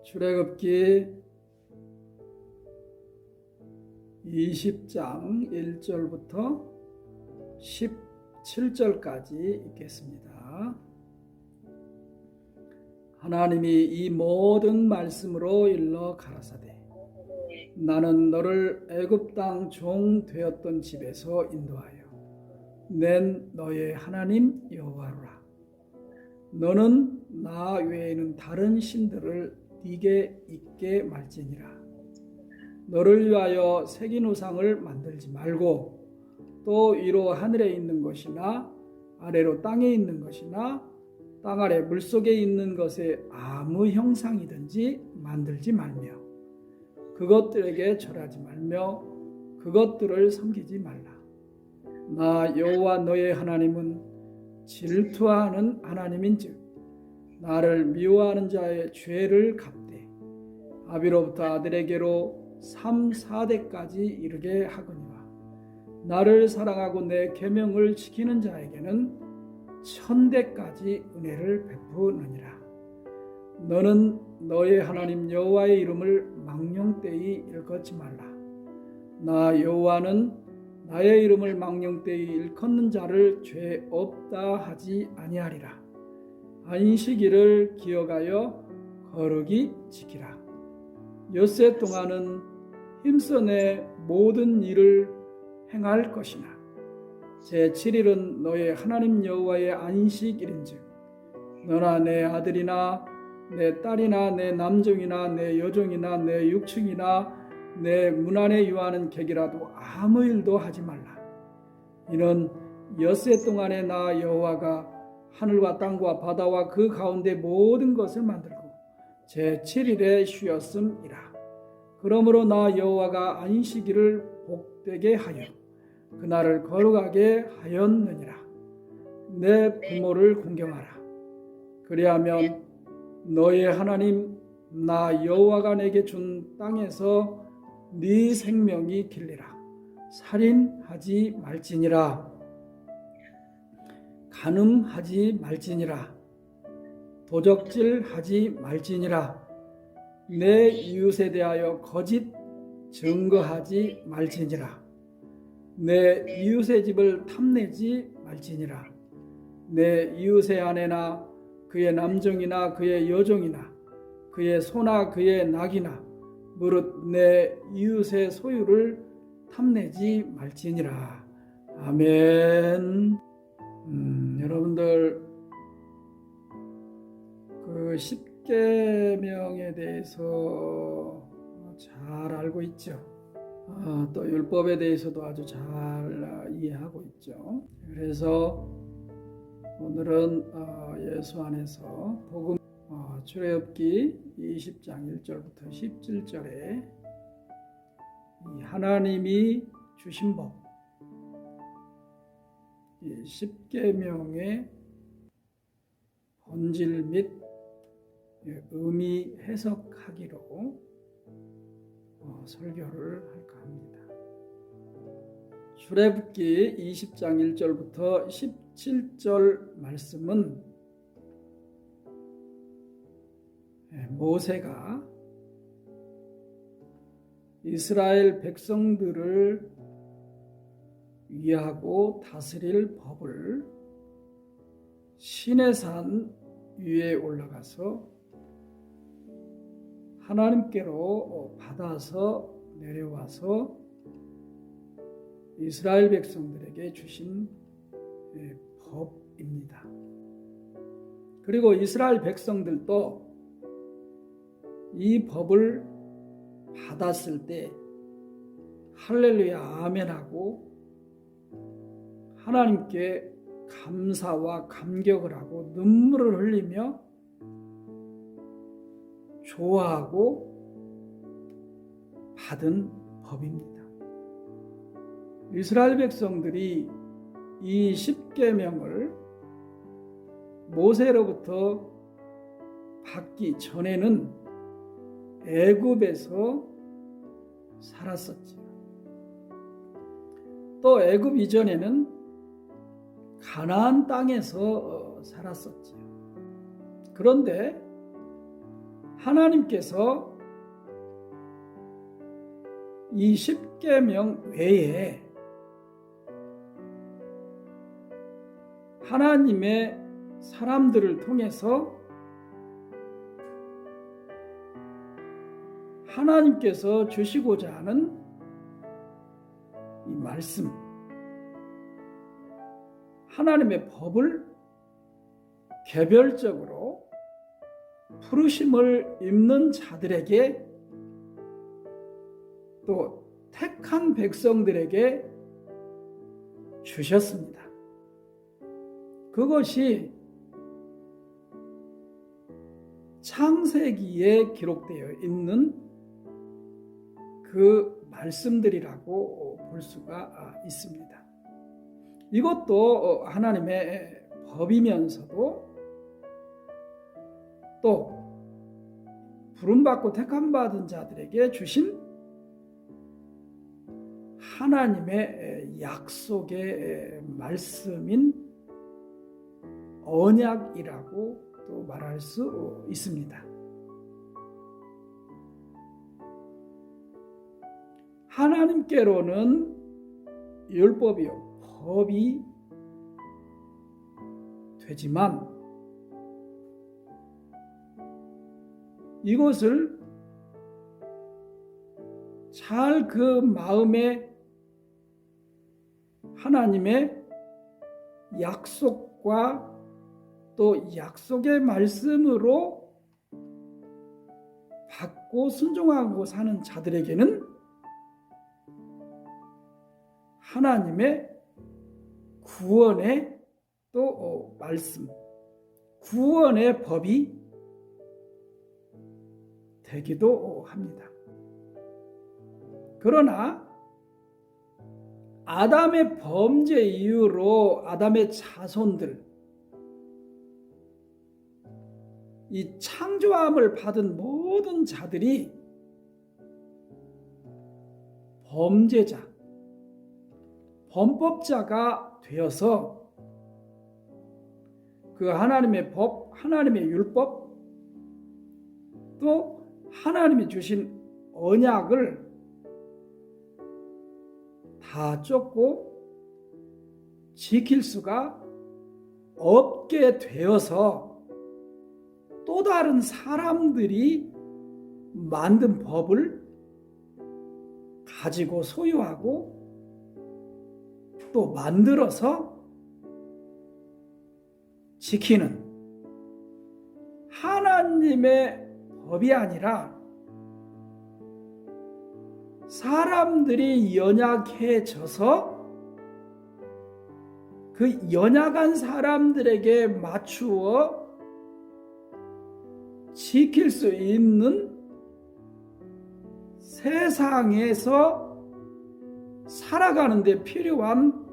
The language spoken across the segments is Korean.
출애굽기 20장 1절부터 17절까지 읽겠습니다. 하나님이 이 모든 말씀으로 일러 가라사대 나는 너를 애굽 땅 종 되었던 집에서 인도하여 낸 너의 하나님 여호와라. 너는 나 외에는 다른 신들을 네게 있게 말지니라. 너를 위하여 새긴 우상을 만들지 말고 또 위로 하늘에 있는 것이나 아래로 땅에 있는 것이나 땅 아래 물속에 있는 것의 아무 형상이든지 만들지 말며 그것들에게 절하지 말며 그것들을 섬기지 말라. 나 여호와 너의 하나님은 질투하는 하나님인즉 나를 미워하는 자의 죄를 갚되 아비로부터 아들에게로 3, 4대까지 이르게 하거니와 나를 사랑하고 내 계명을 지키는 자에게는 1000대까지 은혜를 베푸느니라. 너는 너의 하나님 여호와의 이름을 망령되이 일컫지 말라. 나 여호와는 나의 이름을 망령되이 일컫는 자를 죄 없다 하지 아니하리라. 안식일을 기억하여 거룩히 지키라. 엿새 동안은 힘써 내 모든 일을 행할 것이나 제7일은 너의 하나님 여호와의 안식일인즉 너나 내 아들이나 내 딸이나 내 남종이나 내 여종이나 내 육축이나 내 문 안에 유하는 객이라도 아무 일도 하지 말라. 이는 엿새 동안에 나 여호와가 하늘과 땅과 바다와 그 가운데 모든 것을 만들고 제7일에 쉬었음이라. 그러므로 나 여호와가 안식일을 복되게 하여 그날을 거룩하게 하였느니라. 내 부모를 공경하라. 그리하면 너의 하나님 나 여호와가 내게 준 땅에서 네 생명이 길리라. 살인하지 말지니라. 간음하지 말지니라. 도적질하지 말지니라. 내 이웃에 대하여 거짓 증거하지 말지니라. 내 이웃의 집을 탐내지 말지니라. 내 이웃의 아내나 그의 남종이나 그의 여종이나 그의 소나 그의 낙이나 무릇 내 이웃의 소유를 탐내지 말지니라. 아멘. 여러분들 그 10계명에 대해서 잘 알고 있죠. 또 율법에 대해서도 아주 잘 이해하고 있죠. 그래서 오늘은 예수 안에서 복음 출애굽기 20장 1절부터 17절에 이 하나님이 주신 법, 이 10계명의 본질 및 의미 해석하기로 설교를 할까 합니다. 출애굽기 20장 1절부터 17절 말씀은 모세가 이스라엘 백성들을 위하고 다스릴 법을 시내산 위에 올라가서 하나님께로 받아서 내려와서 이스라엘 백성들에게 주신 법입니다. 그리고 이스라엘 백성들도 이 법을 받았을 때 할렐루야 아멘하고 하나님께 감사와 감격을 하고 눈물을 흘리며 좋아하고 받은 법입니다. 이스라엘 백성들이 이 10계명을 모세로부터 받기 전에는 애굽에서 살았었지요. 또 애굽 이전에는 가나안 땅에서 살았었지요. 그런데 하나님께서 이 십계명 외에 하나님의 사람들을 통해서 하나님께서 주시고자 하는 이 말씀, 하나님의 법을 개별적으로 부르심을 입는 자들에게 또 택한 백성들에게 주셨습니다. 그것이 창세기에 기록되어 있는 그 말씀들이라고 볼 수가 있습니다. 이것도 하나님의 법이면서도 또 부름받고 택함받은 자들에게 주신 하나님의 약속의 말씀인 언약이라고 또 말할 수 있습니다. 하나님께로는 율법이요 법이 되지만 이것을 잘 그 마음에 하나님의 약속과 또 약속의 말씀으로 받고 순종하고 사는 자들에게는 하나님의 구원의 또 말씀, 구원의 법이 되기도 합니다. 그러나 아담의 범죄 이후로 아담의 자손들, 이 창조함을 받은 모든 자들이 범죄자, 범법자가 되어서 그 하나님의 법, 하나님의 율법, 또 하나님이 주신 언약을 다 쫓고 지킬 수가 없게 되어서 또 다른 사람들이 만든 법을 가지고 소유하고 또 만들어서 지키는 하나님의 법이 아니라 사람들이 연약해져서 그 연약한 사람들에게 맞추어 지킬 수 있는 세상에서 살아가는 데 필요한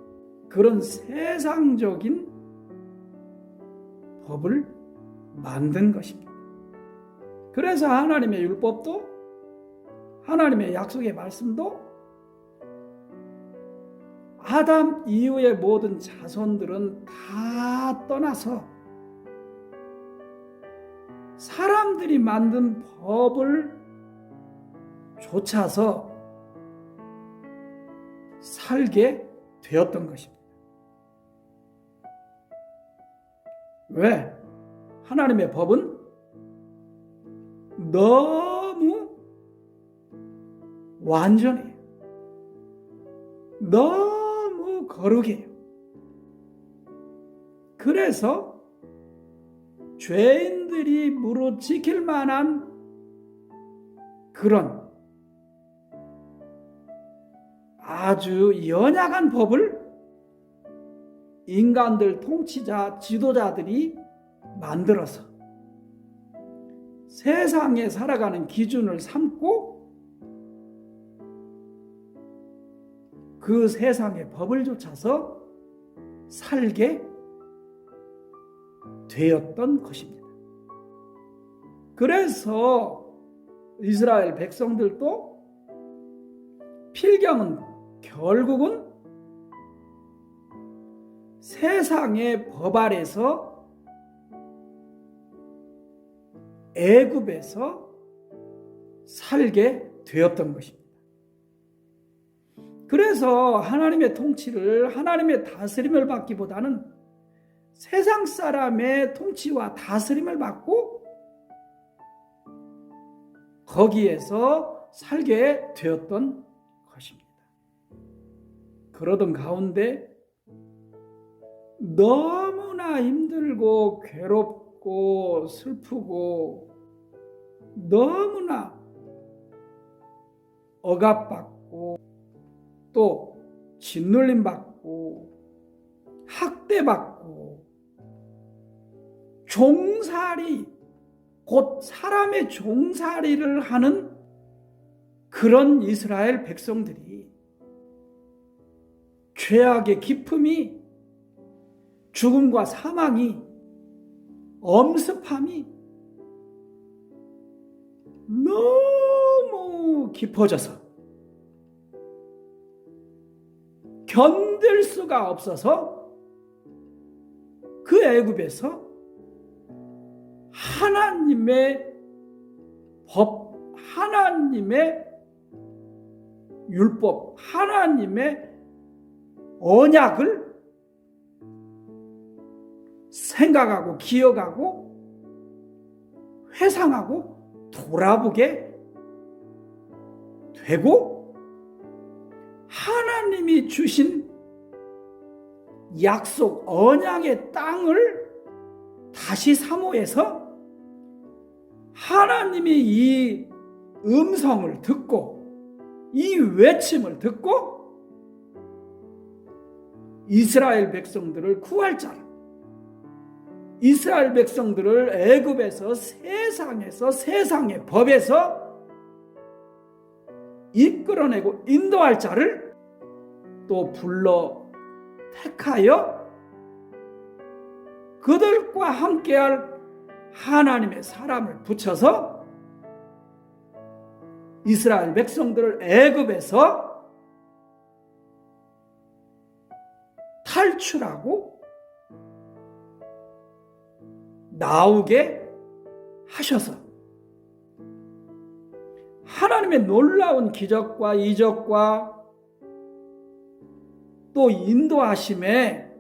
그런 세상적인 법을 만든 것입니다. 그래서 하나님의 율법도 하나님의 약속의 말씀도 아담 이후의 모든 자손들은 다 떠나서 사람들이 만든 법을 좇아서 살게 되었던 것입니다. 왜? 하나님의 법은 너무 완전해요. 너무 거룩해요. 그래서 죄인들이 무릇 지킬 만한 그런 아주 연약한 법을 인간들 통치자, 지도자들이 만들어서 세상에 살아가는 기준을 삼고 그 세상의 법을 좇아서 살게 되었던 것입니다. 그래서 이스라엘 백성들도 필경은 결국은 세상의 법 아래서 애굽에서 살게 되었던 것입니다. 그래서 하나님의 통치를, 하나님의 다스림을 받기보다는 세상 사람의 통치와 다스림을 받고 거기에서 살게 되었던 것입니다. 그러던 가운데 너무나 힘들고 괴롭고 슬프고 너무나 억압받고 또 짓눌림 받고 학대받고 종살이, 곧 사람의 종살이를 하는 그런 이스라엘 백성들이 죄악의 깊음이, 죽음과 사망이, 엄습함이 너무 깊어져서 견딜 수가 없어서 그 애굽에서 하나님의 법, 하나님의 율법, 하나님의 언약을 생각하고 기억하고 회상하고 돌아보게 되고, 하나님이 주신 약속 언약의 땅을 다시 사모해서 하나님이 이 음성을 듣고 이 외침을 듣고 이스라엘 백성들을 구할 자를, 이스라엘 백성들을 애굽에서, 세상에서, 세상의 법에서 이끌어내고 인도할 자를 또 불러 택하여 그들과 함께할 하나님의 사람을 붙여서 이스라엘 백성들을 애굽에서 탈출하고 나오게 하셔서 하나님의 놀라운 기적과 이적과 또 인도하심의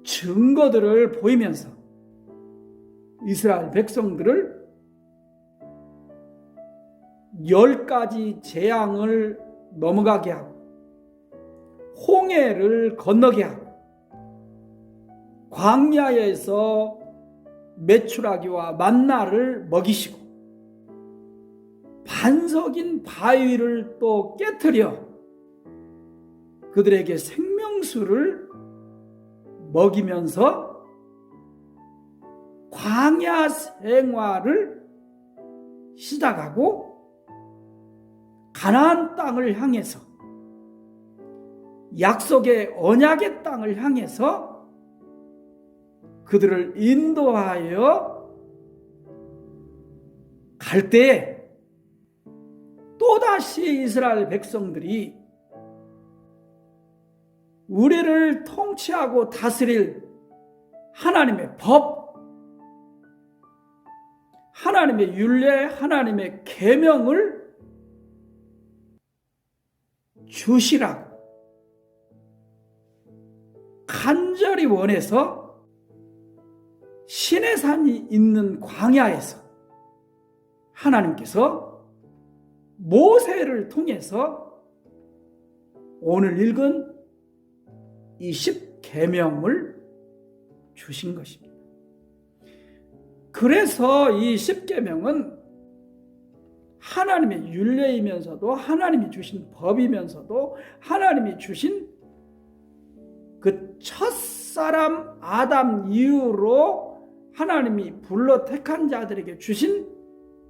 증거들을 보이면서 이스라엘 백성들을 10가지 재앙을 넘어가게 하고 홍해를 건너게 하고 광야에서 메추라기와 만나를 먹이시고 반석인 바위를 또 깨트려 그들에게 생명수를 먹이면서 광야 생활을 시작하고 가나안 땅을 향해서, 약속의 언약의 땅을 향해서 그들을 인도하여 갈 때에 또다시 이스라엘 백성들이 우리를 통치하고 다스릴 하나님의 법, 하나님의 율례, 하나님의 계명을 주시라고 간절히 원해서 시내산이 있는 광야에서 하나님께서 모세를 통해서 오늘 읽은 이 10계명을 주신 것입니다. 그래서 이 10계명은 하나님의 율례이면서도 하나님이 주신 법이면서도 하나님이 주신 그 첫사람 아담 이후로 하나님이 불러 택한 자들에게 주신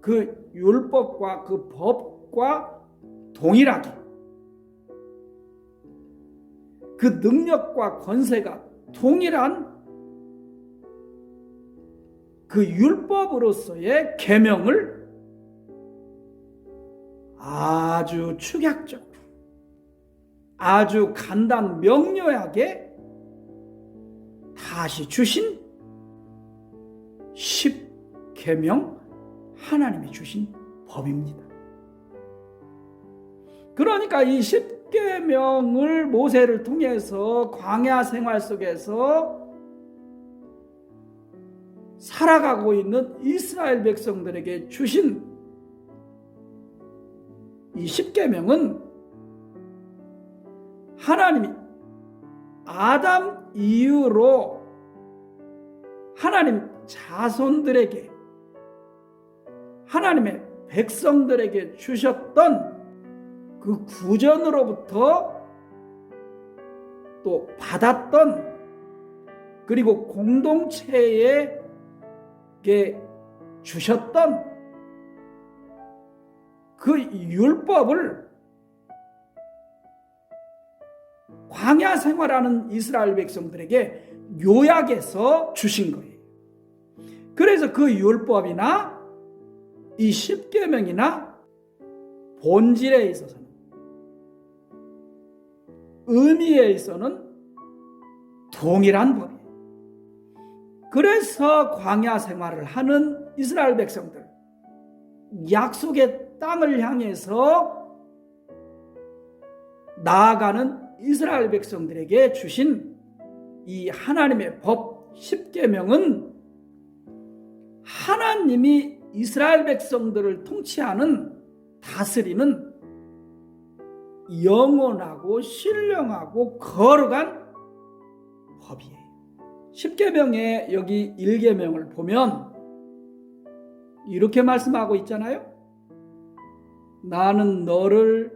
그 율법과 그 법과 동일하게 그 능력과 권세가 동일한 그 율법으로서의 계명을 아주 축약적으로, 아주 간단 명료하게 다시 주신 계명, 하나님이 주신 법입니다. 그러니까 이 10계명을 모세를 통해서 광야 생활 속에서 살아가고 있는 이스라엘 백성들에게 주신 이 10계명은 하나님이 아담 이후로 하나님 자손들에게, 하나님의 백성들에게 주셨던 그 구전으로부터 또 받았던, 그리고 공동체에게 주셨던 그 율법을 광야 생활하는 이스라엘 백성들에게 요약해서 주신 거예요. 그래서 그 율법이나 이 10계명이나 본질에 있어서는, 의미에 있어서는 동일한 법이에요. 그래서 광야 생활을 하는 이스라엘 백성들, 약속의 땅을 향해서 나아가는 이스라엘 백성들에게 주신 이 하나님의 법 10계명은 하나님이 이스라엘 백성들을 통치하는, 다스리는 영원하고 신령하고 거룩한 법이에요. 10계명의 여기 1계명을 보면 이렇게 말씀하고 있잖아요. 나는 너를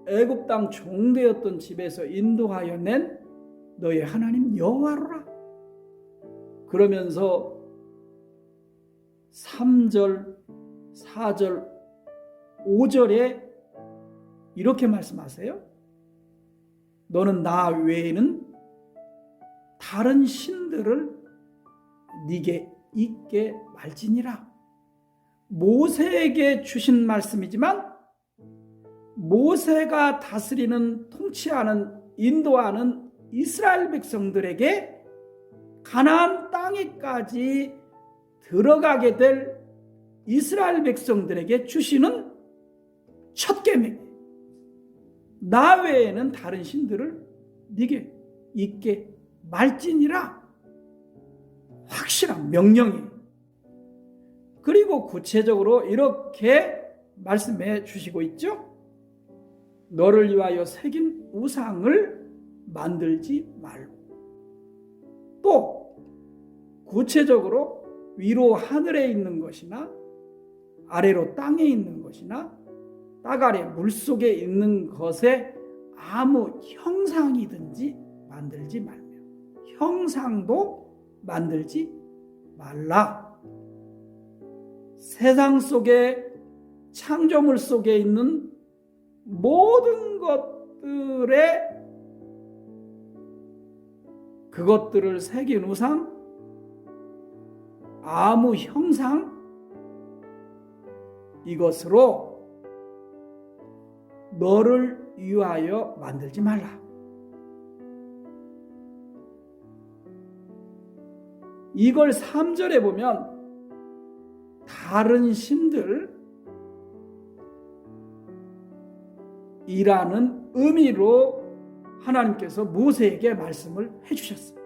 애굽 땅 종되었던 집에서 인도하여 낸 너의 하나님 여호와로라. 그러면서 3절, 4절, 5절에 이렇게 말씀하세요. 너는 나 외에는 다른 신들을 네게 있게 말지니라. 모세에게 주신 말씀이지만 모세가 다스리는, 통치하는, 인도하는 이스라엘 백성들에게 가나안 땅에까지 들어가게 될 이스라엘 백성들에게 주시는 첫 계명이에요. 나 외에는 다른 신들을 네게 있게 말지니라. 확실한 명령이에요. 그리고 구체적으로 이렇게 말씀해 주시고 있죠. 너를 위하여 새긴 우상을 만들지 말고, 또 구체적으로 위로 하늘에 있는 것이나 아래로 땅에 있는 것이나 땅 아래 물속에 있는 것에 아무 형상이든지 만들지 말며 형상도 만들지 말라. 세상 속에, 창조물 속에 있는 모든 것들에 그것들을 새긴 우상, 아무 형상, 이것으로 너를 위하여 만들지 말라. 이걸 3절에 보면 다른 신들 이라는 의미로 하나님께서 모세에게 말씀을 해주셨어요.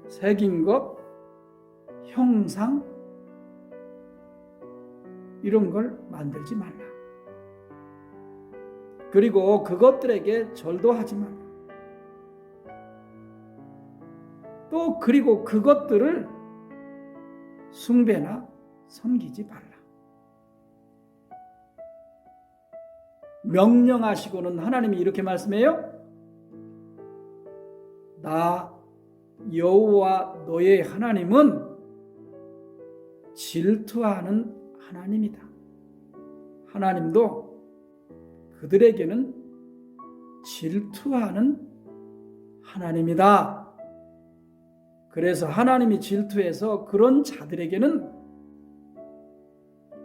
새긴 것, 형상, 이런 걸 만들지 말라. 그리고 그것들에게 절도 하지 말라. 또 그리고 그것들을 숭배나 섬기지 말라. 명령하시고는 하나님이 이렇게 말씀해요. 나 여호와 너의 하나님은 질투하는 하나님이다. 하나님도 그들에게는 질투하는 하나님이다. 그래서 하나님이 질투해서 그런 자들에게는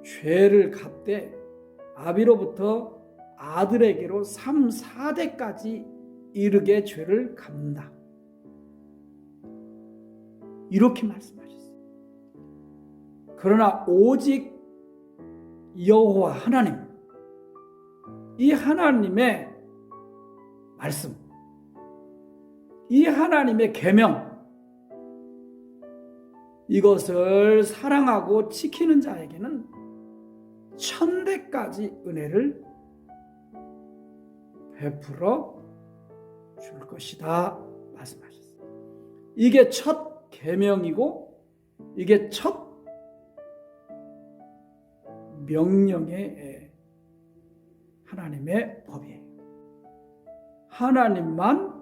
죄를 갚되 아비로부터 아들에게로 3, 4대까지 이르게 죄를 갚는다. 이렇게 말씀하셨어요. 그러나 오직 여호와 하나님, 이 하나님의 말씀, 이 하나님의 계명, 이것을 사랑하고 지키는 자에게는 천대까지 은혜를 베풀어 줄 것이다 말씀하셨어요. 이게 첫 계명이고 이게 첫 명령의 하나님의 법이에요. 하나님만,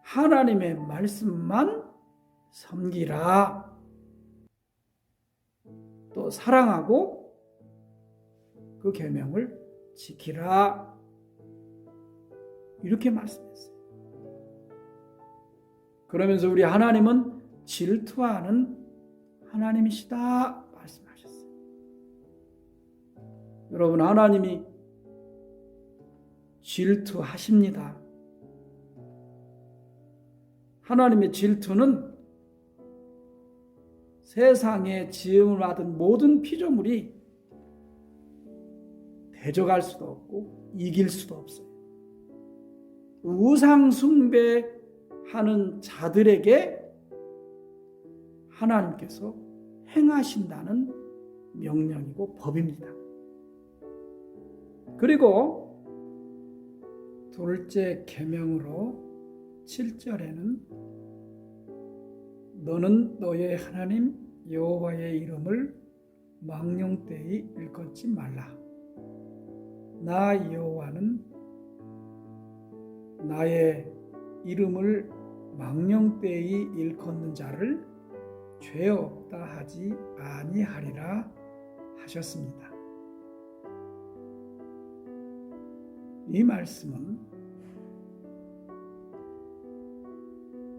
하나님의 말씀만 섬기라. 또 사랑하고 그 계명을 지키라. 이렇게 말씀했어요. 그러면서 우리 하나님은 질투하는 하나님이시다 말씀하셨어요. 여러분, 하나님이 질투하십니다. 하나님의 질투는 세상에 지음을 받은 모든 피조물이 대적할 수도 없고 이길 수도 없어요. 우상 숭배하는 자들에게 하나님께서 행하신다는 명령이고 법입니다. 그리고 둘째 계명으로 7절에는 너는 너의 하나님 여호와의 이름을 망령되이 일컫지 말라. 나 여호와는 나의 이름을 망령되이 일컫는 자를 죄 없다 하지 아니하리라 하셨습니다. 이 말씀은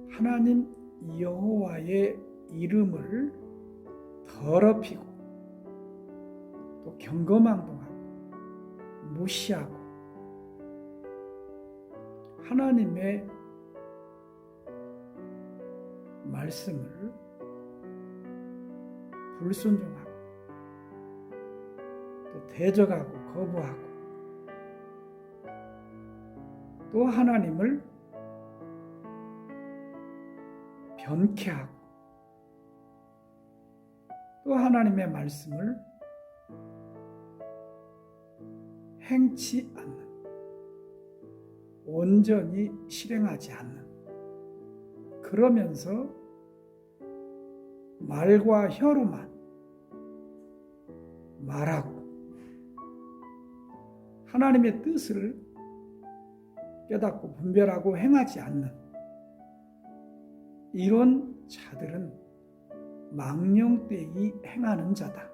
하나님 여호와의 이름을 더럽히고 또 경거망동하고 무시하고 하나님의 말씀을 불순종하고 또 대적하고 거부하고 또 하나님을 변케하고 또 하나님의 말씀을 행치 않는, 온전히 실행하지 않는, 그러면서 말과 혀로만 말하고 하나님의 뜻을 깨닫고 분별하고 행하지 않는 이런 자들은 망령되이 행하는 자다.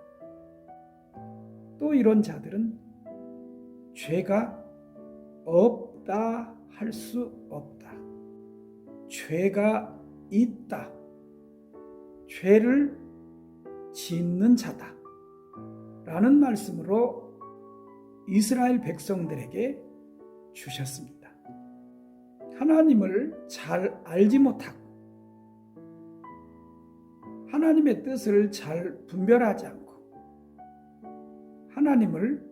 또 이런 자들은 죄가 없다 할 수 없다. 죄가 있다. 죄를 짓는 자다. 라는 말씀으로 이스라엘 백성들에게 주셨습니다. 하나님을 잘 알지 못하고 하나님의 뜻을 잘 분별하지 않고 하나님을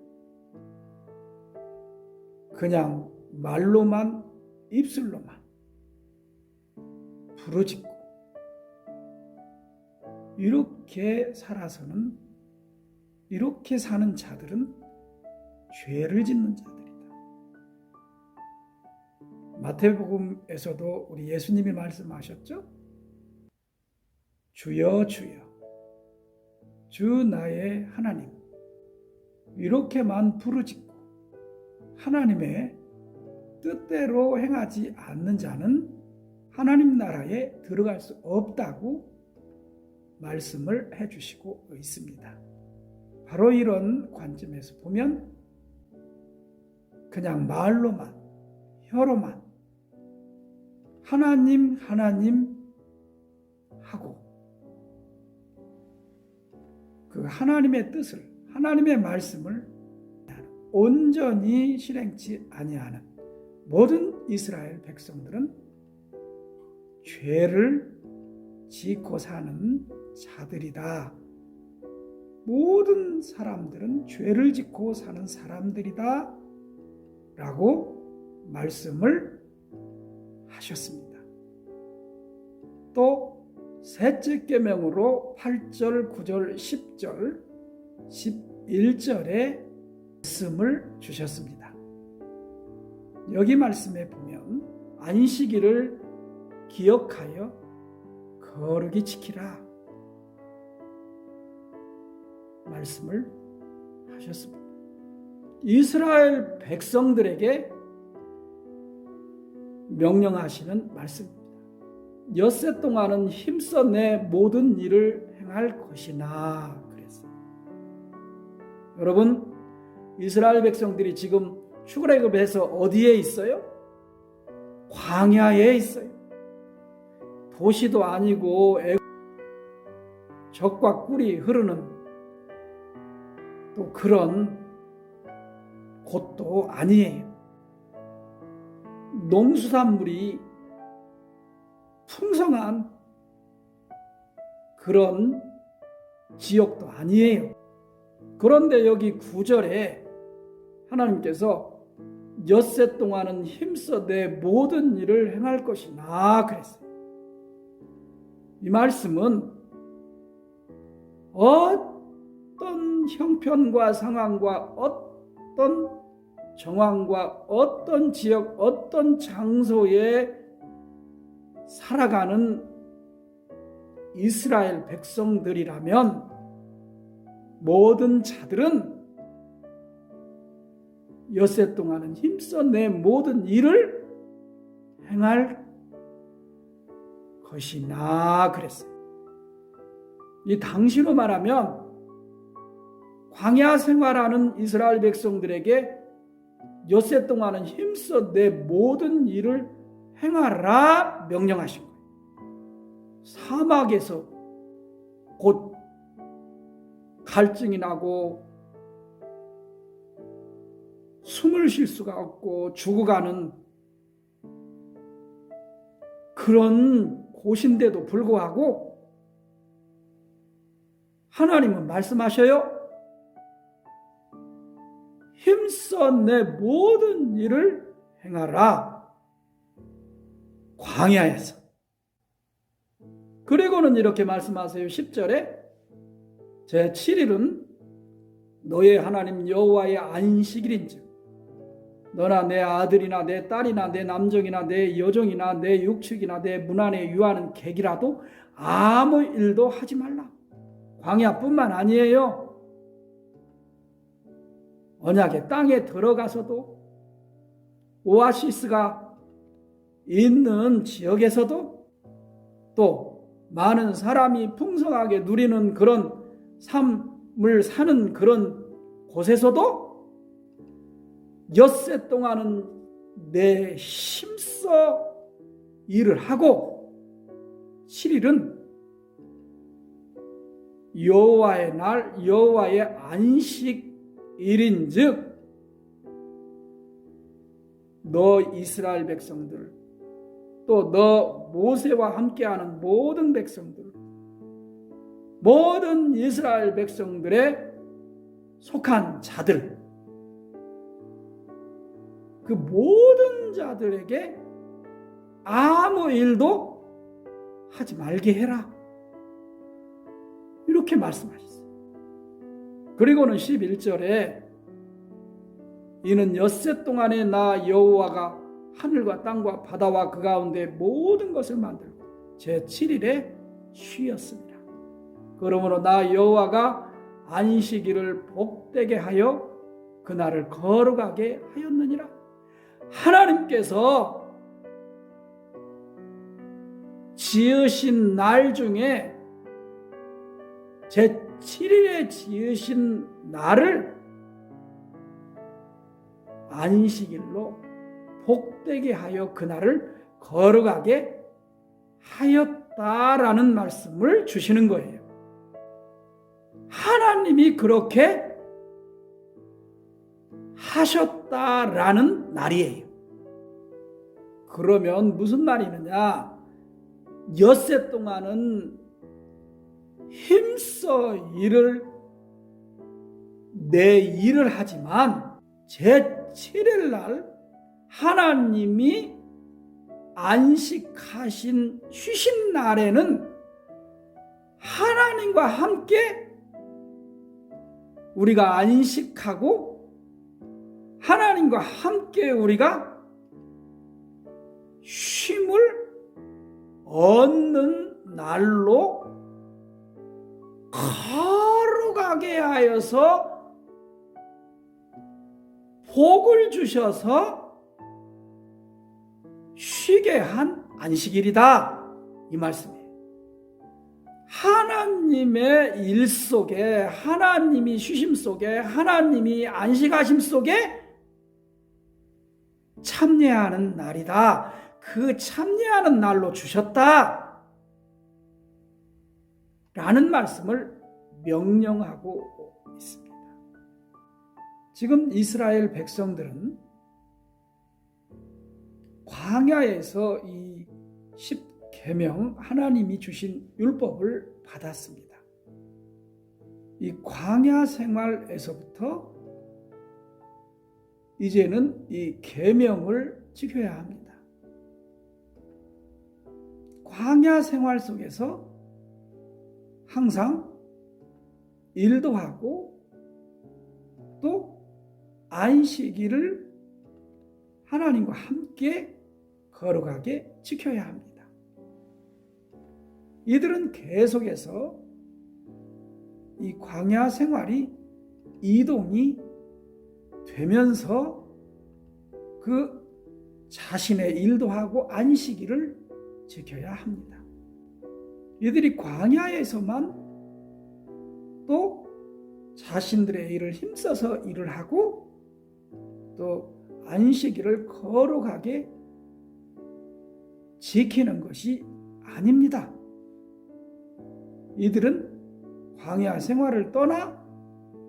그냥 말로만, 입술로만 부르짖고 이렇게 살아서는, 이렇게 사는 자들은 죄를 짓는 자들이다. 마태복음에서도 우리 예수님이 말씀하셨죠? 주여 주여 주 나의 하나님, 이렇게만 부르짖고 하나님의 뜻대로 행하지 않는 자는 하나님 나라에 들어갈 수 없다고 말씀을 해주시고 있습니다. 바로 이런 관점에서 보면 그냥 말로만, 혀로만 하나님 하나님 하고 그 하나님의 뜻을, 하나님의 말씀을 온전히 실행치 아니하는 모든 이스라엘 백성들은 죄를 짓고 사는 자들이다. 모든 사람들은 죄를 짓고 사는 사람들이다. 라고 말씀을 하셨습니다. 또 셋째 계명으로 8절, 9절, 10절, 11절에 말씀을 주셨습니다. 여기 말씀에 보면 안식일을 기억하여 거룩히 지키라 말씀을 하셨습니다. 이스라엘 백성들에게 명령하시는 말씀입니다. 엿새 동안은 힘써 내 모든 일을 행할 것이나 그랬어요. 여러분, 이스라엘 백성들이 지금 출애굽에서 어디에 있어요? 광야에 있어요. 도시도 아니고 젖과 꿀이 흐르는 또 그런 곳도 아니에요. 농수산물이 풍성한 그런 지역도 아니에요. 그런데 여기 9절에 하나님께서 엿새 동안은 힘써 내 모든 일을 행할 것이나 그랬어요. 이 말씀은 어떤 형편과 상황과 어떤 정황과 어떤 지역, 어떤 장소에 살아가는 이스라엘 백성들이라면 모든 자들은 엿새 동안은 힘써 내 모든 일을 행할 것이나 그랬어요. 이 당시로 말하면 광야 생활하는 이스라엘 백성들에게 엿새 동안은 힘써 내 모든 일을 행하라 명령하신 거예요. 사막에서 곧 갈증이 나고 숨을 쉴 수가 없고 죽어가는 그런 곳인데도 불구하고 하나님은 말씀하셔요. 힘써 내 모든 일을 행하라. 광야에서. 그리고는 이렇게 말씀하세요. 10절에 제 7일은 너의 하나님 여호와의 안식일인즉 너나 내 아들이나 내 딸이나 내 남종이나 내 여종이나 내 육축이나 내 문 안에 유하는 객이라도 아무 일도 하지 말라. 광야뿐만 아니에요. 언약의 땅에 들어가서도 오아시스가 있는 지역에서도 또 많은 사람이 풍성하게 누리는 그런 삶을 사는 그런 곳에서도 엿새 동안은 내 힘써 일을 하고 7일은 여호와의 날 여호와의 안식일인즉 너 이스라엘 백성들 또 너 모세와 함께하는 모든 백성들 모든 이스라엘 백성들에 속한 자들 그 모든 자들에게 아무 일도 하지 말게 해라. 이렇게 말씀하셨어요. 그리고는 11절에 이는 엿새 동안에 나 여호와가 하늘과 땅과 바다와 그 가운데 모든 것을 만들고 제 7일에 쉬었습니다. 그러므로 나 여호와가 안식일을 복되게 하여 그날을 거룩하게 하였느니라. 하나님께서 지으신 날 중에 제 7일에 지으신 날을 안식일로 복되게 하여 그날을 거룩하게 하였다라는 말씀을 주시는 거예요. 하나님이 그렇게 하셨다라는 날이에요. 그러면 무슨 말이느냐? 엿새 동안은 힘써 내 일을 하지만 제7일 날 하나님이 안식하신 쉬신 날에는 하나님과 함께 우리가 안식하고 하나님과 함께 우리가 쉼을 얻는 날로 거룩하게 하여서 복을 주셔서 쉬게 한 안식일이다, 이 말씀이에요. 하나님의 일 속에, 하나님이 쉬심 속에, 하나님이 안식하심 속에 참여하는 날이다. 그 참여하는 날로 주셨다 라는 말씀을 명령하고 있습니다. 지금 이스라엘 백성들은 광야에서 이 10계명 하나님이 주신 율법을 받았습니다. 이 광야 생활에서부터 이제는 이 계명을 지켜야 합니다. 광야 생활 속에서 항상 일도 하고 또 안식일을 하나님과 함께 거룩하게 지켜야 합니다. 이들은 계속해서 이 광야 생활이 이동이 되면서 그 자신의 일도 하고 안식일을 지켜야 합니다. 이들이 광야에서만 또 자신들의 일을 힘써서 일을 하고 또 안식일을 거룩하게 지키는 것이 아닙니다. 이들은 광야 생활을 떠나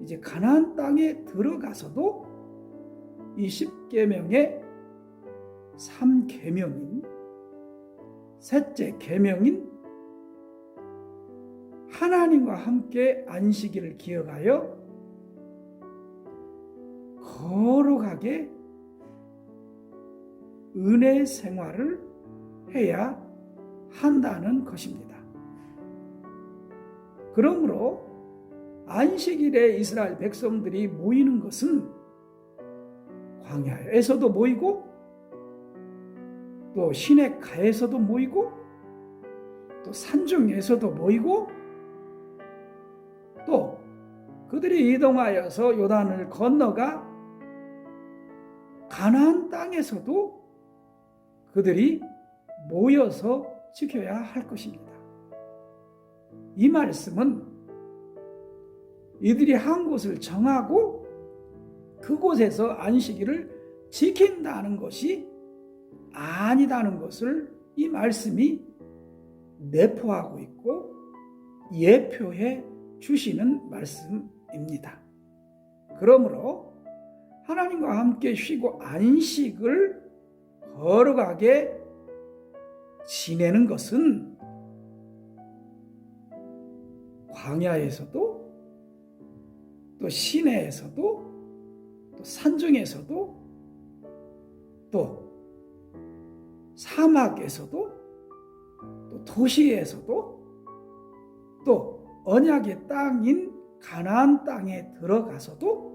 이제 가나안 땅에 들어가서도 이 10계명의 3계명인 셋째 계명인 하나님과 함께 안식일을 기억하여 거룩하게 은혜 생활을 해야 한다는 것입니다. 그러므로 안식일에 이스라엘 백성들이 모이는 것은 광야에서도 모이고 또 시내가에서도 모이고 또 산중에서도 모이고 또 그들이 이동하여서 요단을 건너가 가나안 땅에서도 그들이 모여서 지켜야 할 것입니다. 이 말씀은 이들이 한 곳을 정하고 그곳에서 안식일을 지킨다는 것이 아니다는 것을 이 말씀이 내포하고 있고 예표해 주시는 말씀입니다. 그러므로 하나님과 함께 쉬고 안식을 거룩하게 지내는 것은 광야에서도 또 시내에서도 또 산중에서도 또 사막에서도 또 도시에서도 또 언약의 땅인 가나안 땅에 들어가서도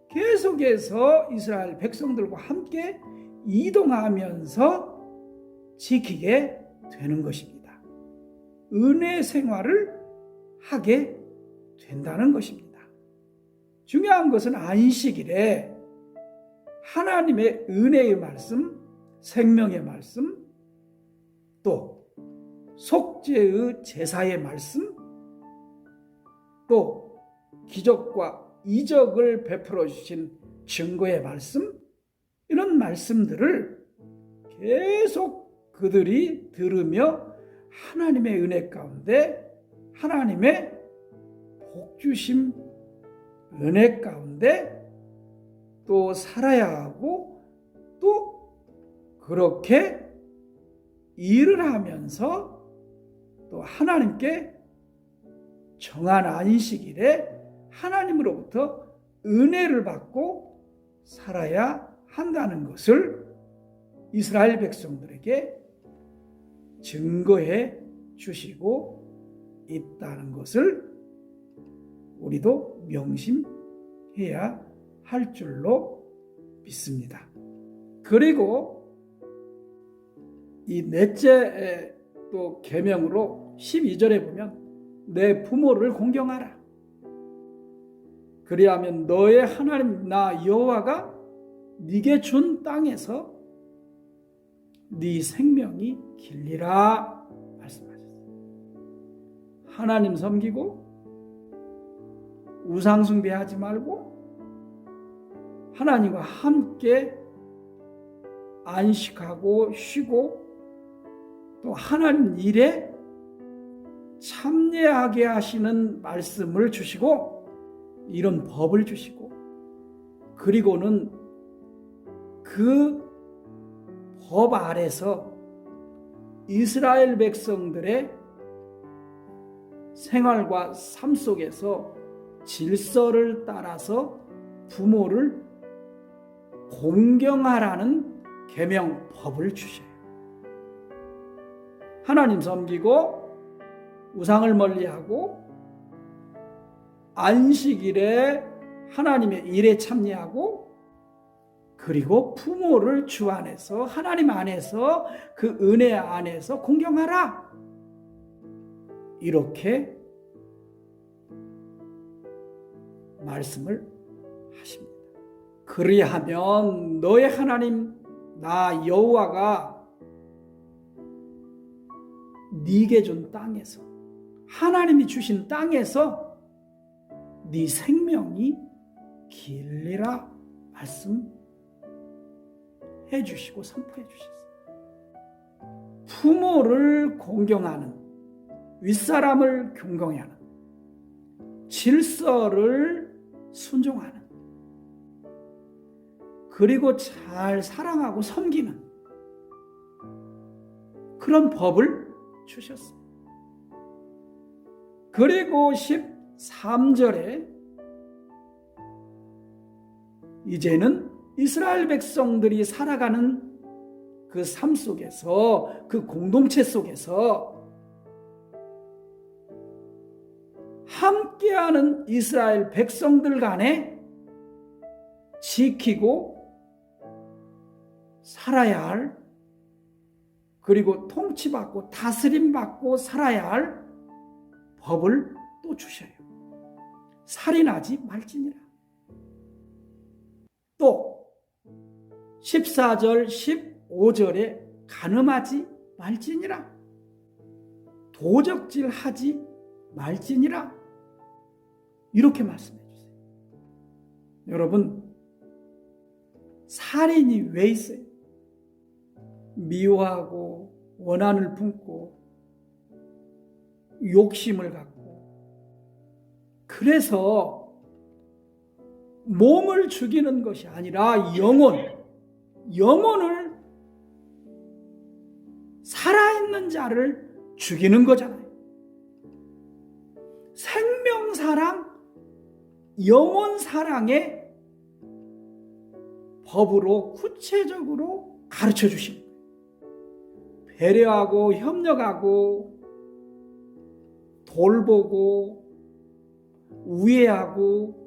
계속해서 이스라엘 백성들과 함께 이동하면서 지키게 되는 것입니다. 은혜 생활을 하게 된다는 것입니다. 중요한 것은 안식일에 하나님의 은혜의 말씀, 생명의 말씀, 또 속죄의 제사의 말씀, 또 기적과 이적을 베풀어 주신 증거의 말씀, 이런 말씀들을 계속 그들이 들으며 하나님의 은혜 가운데, 하나님의 복주심 은혜 가운데 또 살아야 하고 또 그렇게 일을 하면서 또 하나님께 정한 안식일에 하나님으로부터 은혜를 받고 살아야 한다는 것을 이스라엘 백성들에게 증거해 주시고 있다는 것을 우리도 명심해야 할 줄로 믿습니다. 그리고 이 넷째 또 계명으로 12절에 보면 내 부모를 공경하라. 그리하면 너의 하나님 나 여호와가 네게 준 땅에서 네 생명이 길리라 말씀하셨어요. 하나님 섬기고 우상 숭배하지 말고 하나님과 함께 안식하고 쉬고 또 하나님 일에 참여하게 하시는 말씀을 주시고 이런 법을 주시고 그리고는 그 법 아래서 이스라엘 백성들의 생활과 삶 속에서 질서를 따라서 부모를 공경하라는 계명 법을 주셔요. 하나님 섬기고 우상을 멀리하고 안식일에 하나님의 일에 참여하고 그리고 부모를 주 안에서 하나님 안에서 그 은혜 안에서 공경하라. 이렇게 말씀을 하십니다. 그리하면 너의 하나님 나 여호와가 네게 준 땅에서 하나님이 주신 땅에서 네 생명이 길리라 말씀해 주시고 선포해 주셨어요. 부모를 공경하는 윗사람을 경공하는 질서를 순종하는 그리고 잘 사랑하고 섬기는 그런 법을 주셨어요. 그리고 13절에 이제는 이스라엘 백성들이 살아가는 그 삶 속에서 그 공동체 속에서 함께하는 이스라엘 백성들 간에 지키고 살아야 할 그리고 통치받고 다스림받고 살아야 할 법을 또 주셔요. 살인하지 말지니라. 또 14절 15절에 간음하지 말지니라. 도적질하지 말지니라. 이렇게 말씀해 주세요. 여러분, 살인이 왜 있어요? 미워하고 원한을 품고 욕심을 갖고 그래서 몸을 죽이는 것이 아니라 영혼을 살아있는 자를 죽이는 거잖아요. 생명사랑, 영혼사랑의 법으로 구체적으로 가르쳐 주신 거예요. 배려하고 협력하고 돌보고 우애하고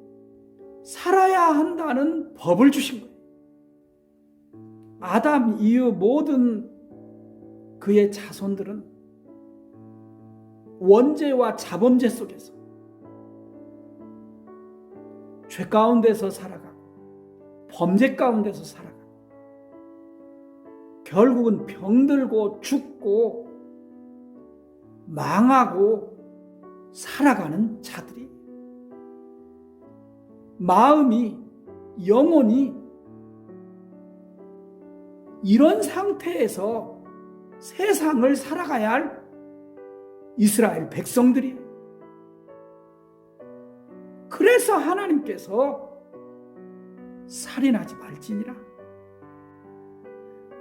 살아야 한다는 법을 주신 거예요. 아담 이후 모든 그의 자손들은 원죄와 자범죄 속에서 죄 가운데서 살아가고 범죄 가운데서 살아가고 결국은 병들고 죽고 망하고 살아가는 자들이 마음이 영혼이 이런 상태에서 세상을 살아가야 할 이스라엘 백성들이에요. 그래서 하나님께서 살인하지 말지니라.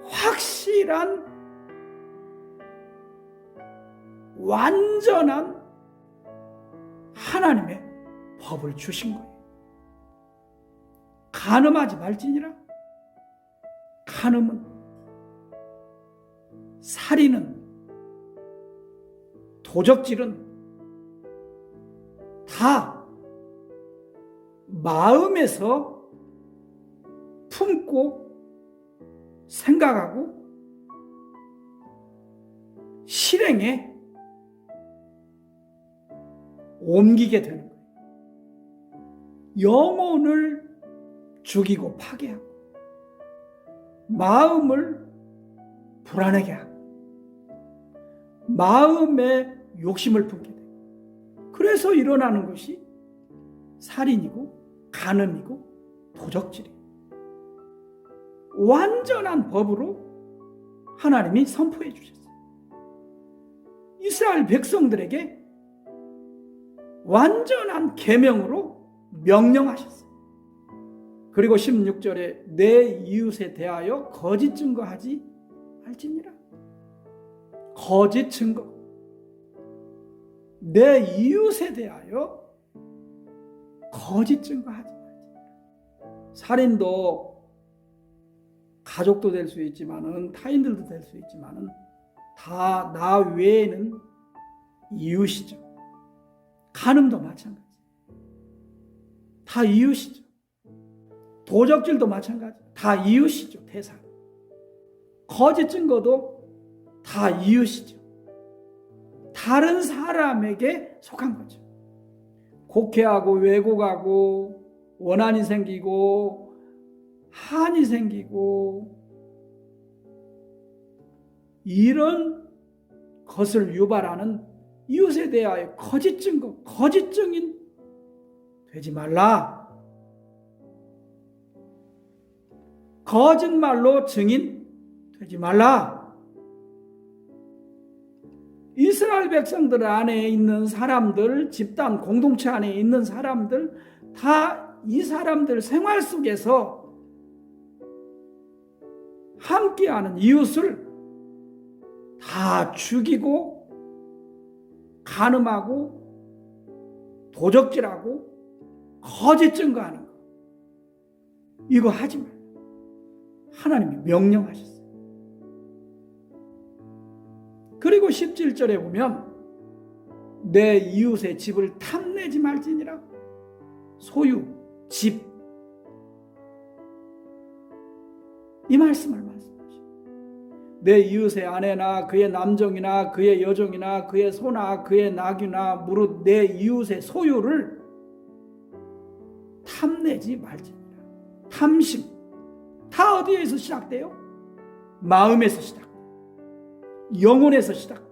확실한 완전한 하나님의 법을 주신 거예요. 간음하지 말지니라. 간음은, 살인은, 도적질은 다 마음에서 품고 생각하고 실행에 옮기게 되는 거예요. 영혼을 죽이고 파괴하고 마음을 불안하게 하고 마음에 욕심을 품게 돼요. 그래서 일어나는 것이 살인이고 간음이고 도적질이에요. 완전한 법으로 하나님이 선포해 주셨어요. 이스라엘 백성들에게 완전한 계명으로 명령하셨어요. 그리고 16절에 내 이웃에 대하여 거짓 증거하지 말지니라. 거짓 증거. 내 이웃에 대하여 거짓 증거하지 말지니라. 살인도 가족도 될 수 있지만은 타인들도 될 수 있지만은 다 나 외에는 이웃이죠. 간음도 마찬가지. 다 이웃이죠. 도적질도 마찬가지. 다 이웃이죠. 대상. 거짓 증거도 다 이웃이죠. 다른 사람에게 속한 거죠. 곡해하고 왜곡하고 원한이 생기고 한이 생기고 이런 것을 유발하는 이웃에 대하여 거짓 증거, 거짓 증인 되지 말라. 거짓말로 증인 되지 말라. 이스라엘 백성들 안에 있는 사람들, 집단 공동체 안에 있는 사람들, 다 이 사람들 생활 속에서 함께하는 이웃을 다 죽이고 간음하고 도적질하고 거짓 증거하는 거, 이거 하지 마. 하나님이 명령하셨어요. 그리고 17절에 보면 내 이웃의 집을 탐내지 말지니라. 소유, 집, 이 말씀을 말씀하시죠. 내 이웃의 아내나 그의 남종이나 그의 여종이나 그의 소나 그의 나귀나 무릇 내 이웃의 소유를 탐내지 말지니라. 탐심, 다 어디에서 시작돼요? 마음에서 시작돼요. 영혼에서 시작돼요.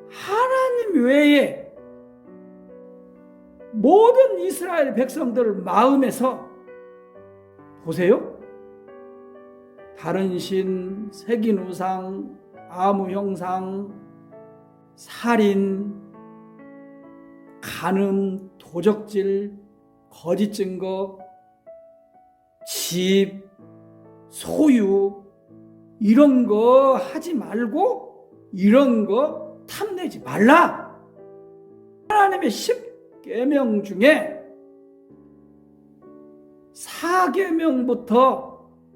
하나님 외에 모든 이스라엘 백성들 마음에서 보세요. 다른 신, 새긴 우상, 아무 형상, 살인, 간음, 도적질, 거짓 증거, 집, 소유, 이런 거 하지 말고 이런 거 탐내지 말라. 하나님의 10계명 중에 4계명부터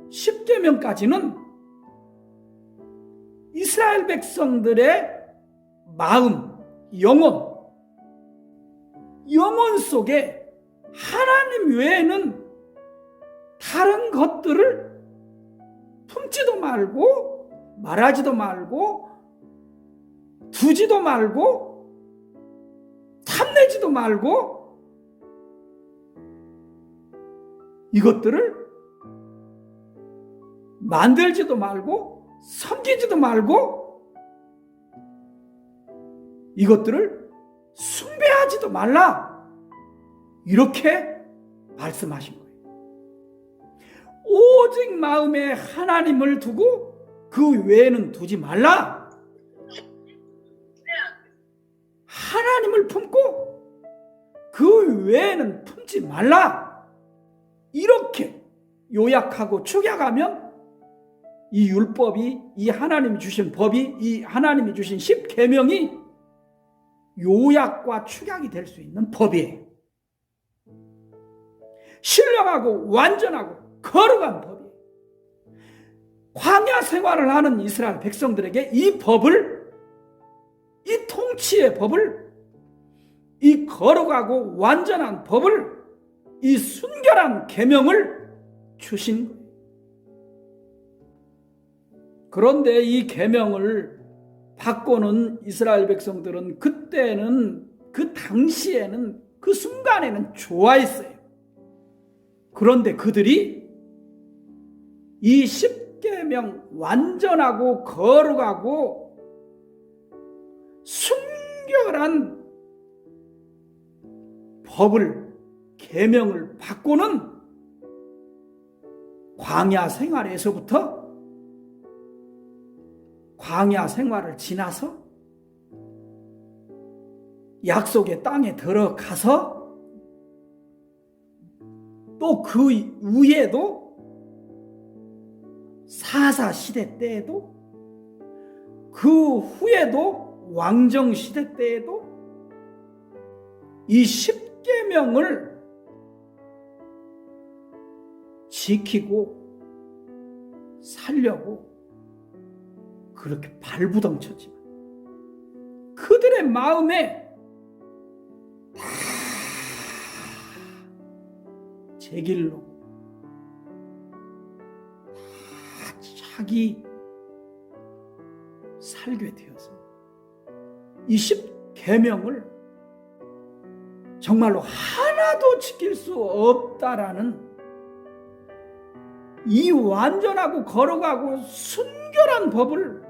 10계명까지는 이스라엘 백성들의 마음, 영혼 속에 하나님 외에는 다른 것들을 품지도 말고 말하지도 말고 두지도 말고 탐내지도 말고 이것들을 만들지도 말고 섬기지도 말고 이것들을 숭배하지도 말라. 이렇게 말씀하신 거예요. 오직 마음에 하나님을 두고 그 외에는 두지 말라. 하나님을 품고 그 외에는 품지 말라. 이렇게 요약하고 축약하면 이 율법이, 이 하나님이 주신 법이, 이 하나님이 주신 10계명이 요약과 축약이 될 수 있는 법이에요. 신령하고 완전하고 거룩한 법이에요. 광야 생활을 하는 이스라엘 백성들에게 이 법을, 이 통치의 법을, 이 거룩하고 완전한 법을, 이 순결한 계명을 주신 거예요. 그런데 이 계명을 바꾸는 이스라엘 백성들은 그때는, 그 당시에는, 그 순간에는 좋아했어요. 그런데 그들이 이 십계명, 완전하고 거룩하고 순결한 법을, 계명을 바꾸는 광야 생활에서부터 광야 생활을 지나서 약속의 땅에 들어가서 또 그 위에도 사사 시대 때에도 그 후에도 왕정 시대 때에도 이 십계명을 지키고 살려고 그렇게 발부덩쳤지만 그들의 마음에 다 제 길로 다 자기 살게 되어서 이 십계명을 정말로 하나도 지킬 수 없다라는 이 완전하고 거룩하고 순결한 법을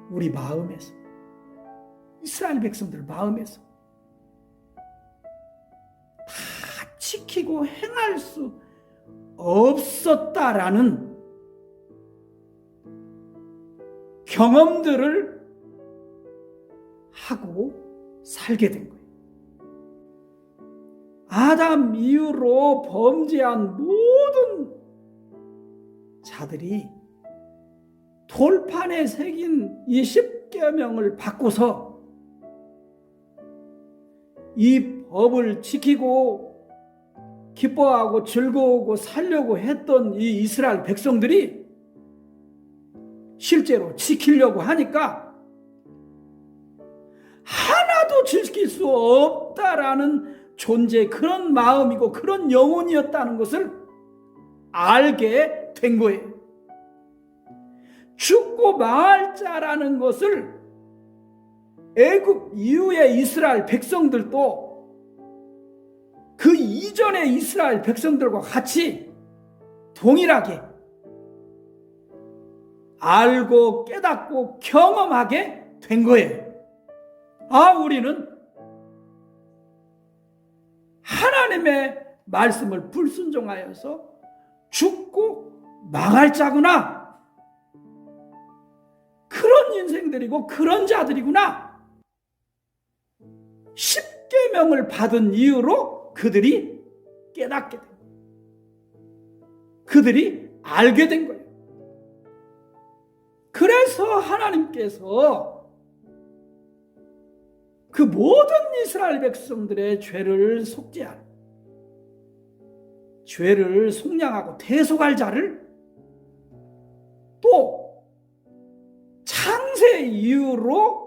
우리 마음에서, 이스라엘 백성들 마음에서 다 지키고 행할 수 없었다라는 경험들을 하고 살게 된 거예요. 아담 이후로 범죄한 모든 자들이 돌판에 새긴 이 십계명을 바꿔서 이 법을 지키고 기뻐하고 즐거워하고 살려고 했던 이 이스라엘 백성들이 실제로 지키려고 하니까 하나도 지킬 수 없다라는 존재, 그런 마음이고 그런 영혼이었다는 것을 알게 된 거예요. 죽고 망할 자라는 것을 애굽 이후의 이스라엘 백성들도 그 이전의 이스라엘 백성들과 같이 동일하게 알고 깨닫고 경험하게 된 거예요. 아, 우리는 하나님의 말씀을 불순종하여서 죽고 망할 자구나. 그런 인생들이고 그런 자들이구나. 십계명을 받은 이유로 그들이 깨닫게 된 거예요. 그들이 알게 된 거예요. 그래서 하나님께서 그 모든 이스라엘 백성들의 죄를 속죄할, 죄를 속량하고 대속할 자를 또 창세 이후로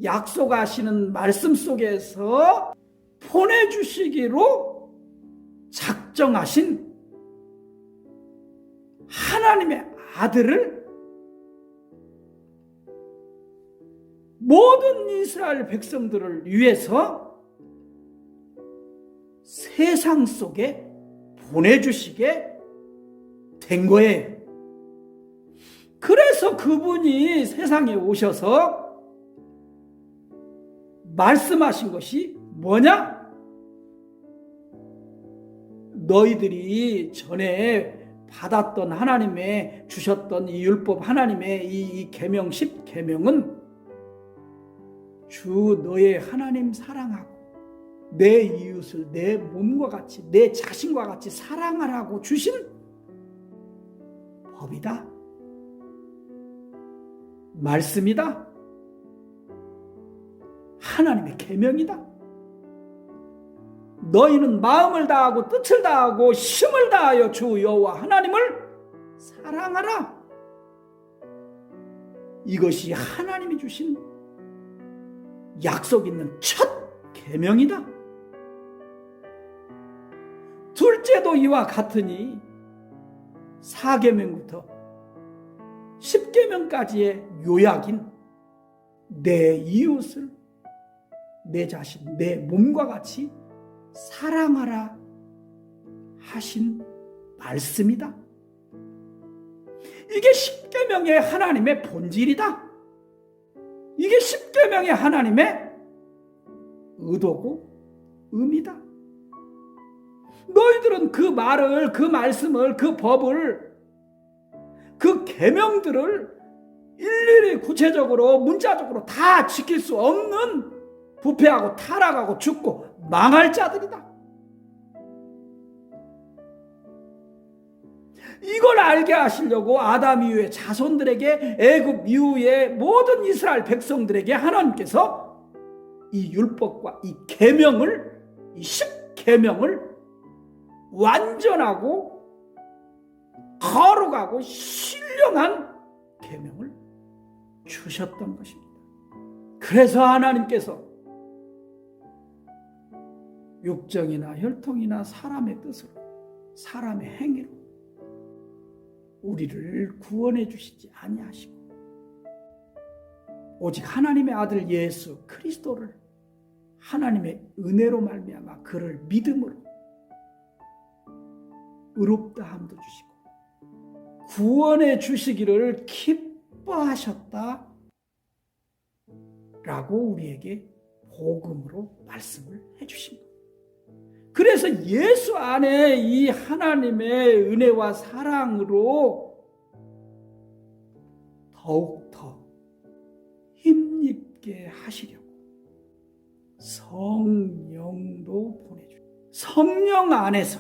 약속하시는 말씀 속에서 보내주시기로 작정하신 하나님의 아들을 모든 이스라엘 백성들을 위해서 세상 속에 보내주시게 된 거예요. 그래서 그분이 세상에 오셔서 말씀하신 것이 뭐냐? 너희들이 전에 받았던 하나님의 주셨던 이 율법, 하나님의 이 계명, 십계명은 주 너의 하나님 사랑하고 내 이웃을 내 몸과 같이, 내 자신과 같이 사랑하라고 주신 법이다, 말씀이다. 하나님의 계명이다. 너희는 마음을 다하고 뜻을 다하고 힘을 다하여 주 여호와 하나님을 사랑하라. 이것이 하나님이 주신 약속 있는 첫 계명이다. 둘째도 이와 같으니 4계명부터 10계명까지의 요약인 내 이웃을 내 자신, 내 몸과 같이 사랑하라 하신 말씀이다. 이게 10계명의 하나님의 본질이다. 이게 10계명의 하나님의 의도고 의미다. 너희들은 그 말을, 그 말씀을, 그 법을, 그 계명들을 일일이 구체적으로 문자적으로 다 지킬 수 없는 부패하고 타락하고 죽고 망할 자들이다. 이걸 알게 하시려고 아담 이후의 자손들에게, 애굽 이후의 모든 이스라엘 백성들에게 하나님께서 이 율법과 이 계명을, 이 10계명을 완전하고 거룩하고 신령한 계명을 주셨던 것입니다. 그래서 하나님께서 육정이나 혈통이나 사람의 뜻으로, 사람의 행위로 우리를 구원해 주시지 아니하시고 오직 하나님의 아들 예수 그리스도를 하나님의 은혜로 말미암아 그를 믿음으로 의롭다함도 주시고 구원해 주시기를 기뻐하셨다 라고 우리에게 복음으로 말씀을 해주신 거예요. 그래서 예수 안에 이 하나님의 은혜와 사랑으로 더욱더 힘있게 하시려고 성령도 보내주고, 성령 안에서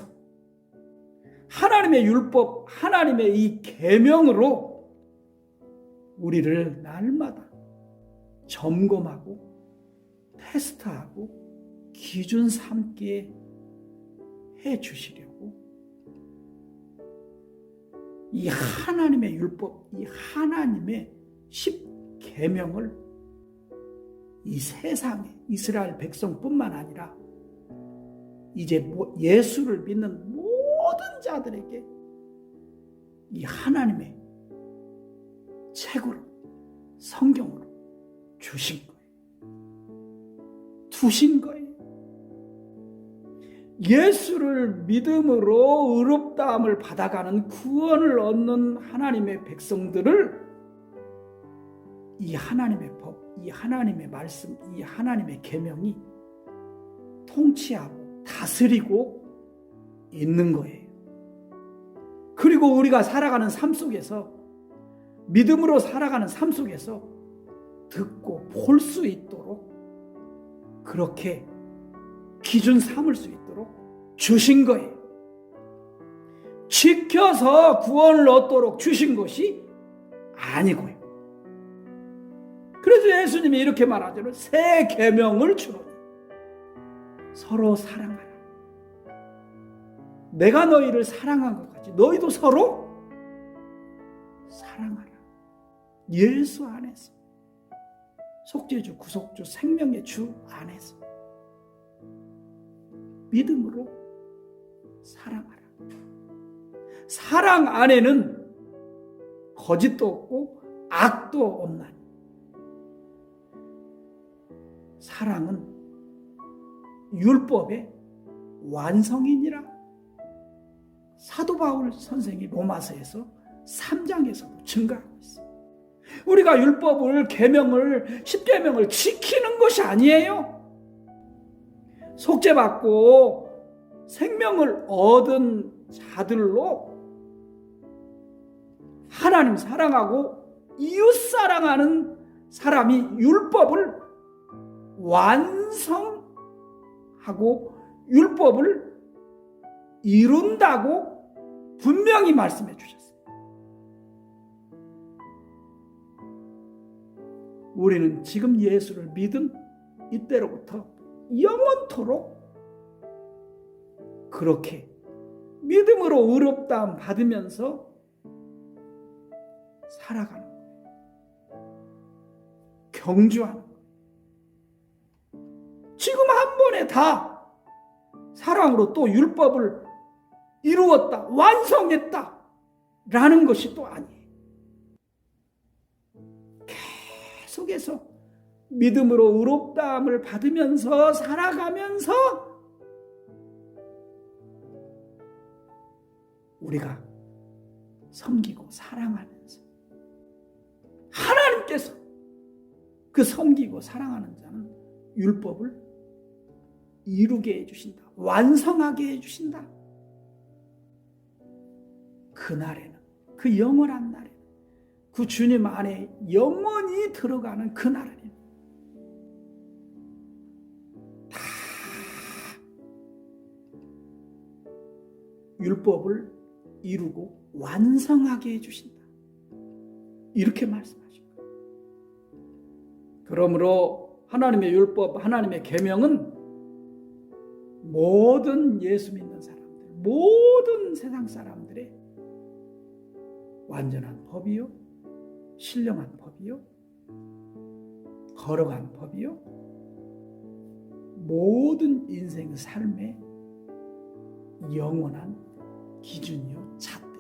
하나님의 율법, 하나님의 이 계명으로 우리를 날마다 점검하고 테스트하고 기준 삼게 해주시려고 이 하나님의 율법, 이 하나님의 10계명을 이 세상에 이스라엘 백성뿐만 아니라 이제 예수를 믿는 모든 자들에게 이 하나님의 책으로, 성경으로 주신 거예요. 두신 거예요. 예수를 믿음으로 의롭다함을 받아가는 구원을 얻는 하나님의 백성들을 이 하나님의 법, 이 하나님의 말씀, 이 하나님의 계명이 통치하고 다스리고 있는 거예요. 그리고 우리가 살아가는 삶 속에서, 믿음으로 살아가는 삶 속에서 듣고 볼 수 있도록 그렇게 기준 삼을 수 있도록 주신 거예요. 지켜서 구원을 얻도록 주신 것이 아니고요. 그래서 예수님이 이렇게 말하잖아요. 새 계명을 주노니 서로 사랑하라. 내가 너희를 사랑한 것 같이 너희도 서로 사랑하라. 예수 안에서, 속죄주, 구속주, 생명의 주 안에서 믿음으로 사랑하라. 사랑 안에는 거짓도 없고 악도 없나니 사랑은 율법의 완성이니라. 사도 바울 선생이 로마서에서 3장에서도 증거하고 있어요. 우리가 율법을, 계명을, 10계명을 지키는 것이 아니에요. 속죄받고 생명을 얻은 자들로 하나님 사랑하고 이웃 사랑하는 사람이 율법을 완성하고 율법을 이룬다고 분명히 말씀해 주셨어요. 우리는 지금 예수를 믿은 이때로부터 영원토록 그렇게 믿음으로 의롭다함 받으면서 살아가는 거예요. 경주하는 거예요. 지금 한 번에 다 사랑으로 또 율법을 이루었다, 완성했다 라는 것이 또 아니에요. 계속해서 믿음으로 의롭다함을 받으면서 살아가면서 우리가 섬기고 사랑하면서 하나님께서 그 섬기고 사랑하는 자는 율법을 이루게 해주신다. 완성하게 해주신다. 그날에는, 그 영원한 날에는, 그 주님 안에 영원히 들어가는 그날에는 다 율법을 이루고 완성하게 해주신다. 이렇게 말씀하신 거예요. 그러므로 하나님의 율법, 하나님의 계명은 모든 예수 믿는 사람들, 모든 세상 사람들의 완전한 법이요, 신령한 법이요, 걸어간 법이요, 모든 인생 삶의 영원한 기준이요, 잣대예요.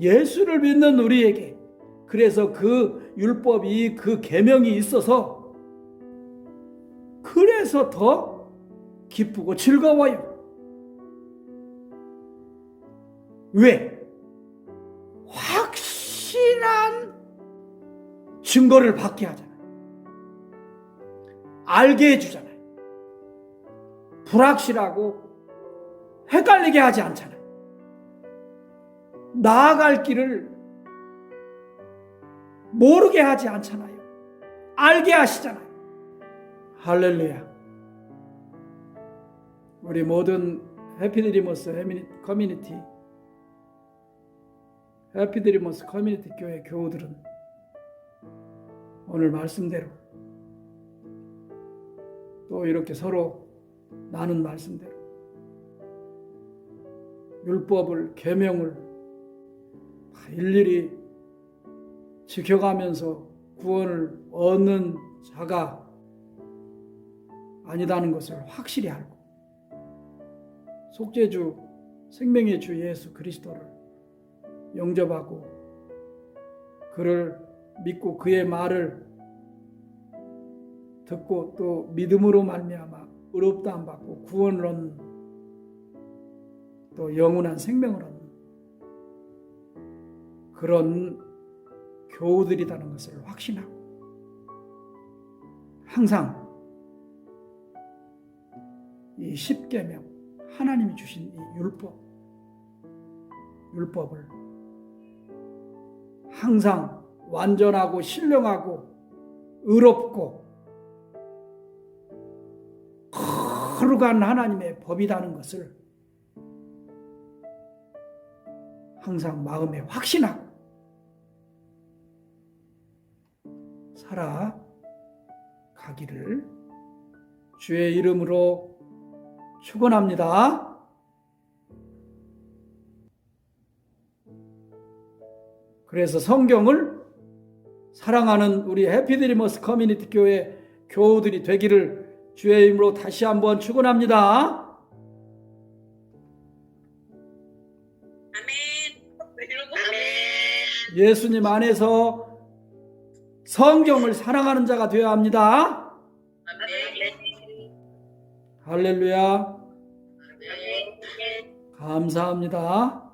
예수를 믿는 우리에게 그래서 그 율법이, 그 계명이 있어서 그래서 더 기쁘고 즐거워요. 왜? 확실한 증거를 받게 하잖아요. 알게 해주잖아요. 불확실하고 헷갈리게 하지 않잖아요. 나아갈 길을 모르게 하지 않잖아요. 알게 하시잖아요. 할렐루야. 우리 모든 해피드리머스 커뮤니티, 해피드리머스 커뮤니티 교회 교우들은 오늘 말씀대로 또 이렇게 서로 나눈 말씀대로 율법을, 계명을 일일이 지켜가면서 구원을 얻는 자가 아니다는 것을 확실히 알고 속죄주, 생명의 주 예수 그리스도를 영접하고 그를 믿고 그의 말을 듣고 또 믿음으로 말미암아 의롭다함 받고 구원을 얻는 또 영원한 생명을 얻는 그런 교우들이라는 것을 확신하고 항상 이 십계명, 하나님이 주신 이 율법을 항상 완전하고 신령하고 의롭고 거룩한 하나님의 법이라는 것을 항상 마음에 확신하고 살아가기를 주의 이름으로 축원합니다. 그래서 성경을 사랑하는 우리 해피드리머스 커뮤니티 교회 교우들이 되기를 주의 이름으로 다시 한번 축원합니다. 예수님 안에서 성경을 사랑하는 자가 되어야 합니다. 할렐루야. 감사합니다.